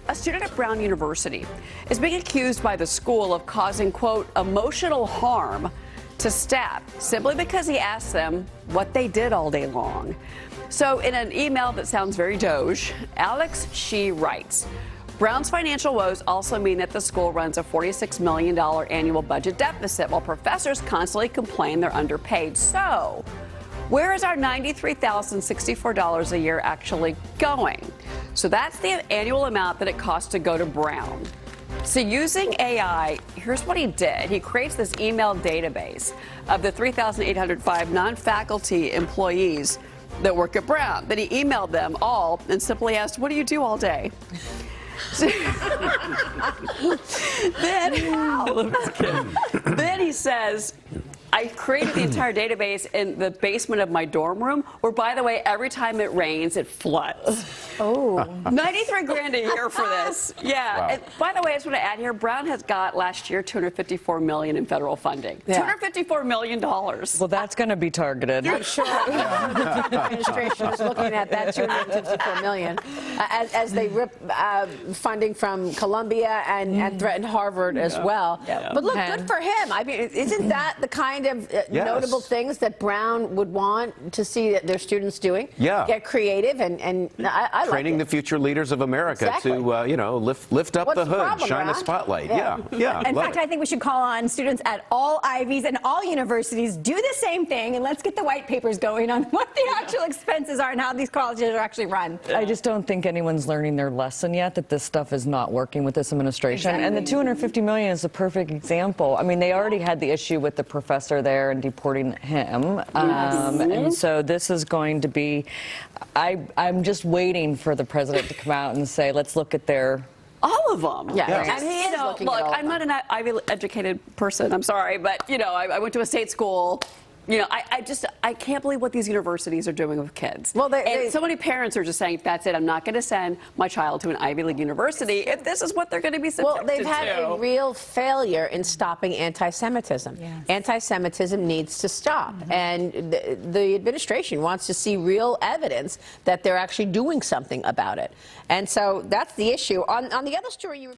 A student at Brown University is being accused by the school of causing, quote, emotional harm to staff simply because he asked them what they did all day long. So in an email that sounds very DOGE, Alex She writes, Brown's financial woes also mean that the school runs a $46 million annual budget deficit while professors constantly complain they're underpaid. So where is our $93,064 a year actually going? So that's the annual amount that it costs to go to Brown. So using AI, here's what he did. He creates this email database of the 3,805 non-faculty employees that work at Brown. Then he emailed them all and simply asked, what do you do all day? Then he says, I created the entire database in the basement of my dorm room, where, by the way, every time it rains, it floods. Oh. 93 grand a year for this. Yeah. Wow. And by the way, I just want to add here, Brown has got last year $254 million in federal funding. Yeah. $254 million. Well, that's going to be targeted. I'm sure the administration is looking at that $254 million as they rip funding from Columbia and threaten Harvard as well. Yeah. But look, good for him. I mean, isn't that the kind of notable things that Brown would want to see that their students doing? Yeah. Get creative and I training like the future leaders of America Exactly. to, lift up What's the the hood, problem, shine a Ron? spotlight. Yeah. Yeah. In love fact, it. I think we should call on students at all Ivies and all universities, do the same thing, and let's get the white papers going on what the actual expenses are and how these colleges are actually run. I just don't think anyone's learning their lesson yet, that this stuff is not working with this administration. And the $250 million is a perfect example. I mean, they already had the issue with the professor there and deporting him. And so this is going to be, I'm just waiting for the president to come out and say, let's look at their... All of them. Yeah. Yeah. And he is looking look, at all of I'm them. not an Ivy educated person. I'm sorry, but I went to a state school. I can't believe what these universities are doing with kids. Well, and so many parents are just saying, that's it, I'm not going to send my child to an Ivy League university if this is what they're going to be subjected to. Well, they've had a real failure in stopping anti-Semitism. Yes. Anti-Semitism needs to stop. And the administration wants to see real evidence that they're actually doing something about it. And so that's the issue. On the other story you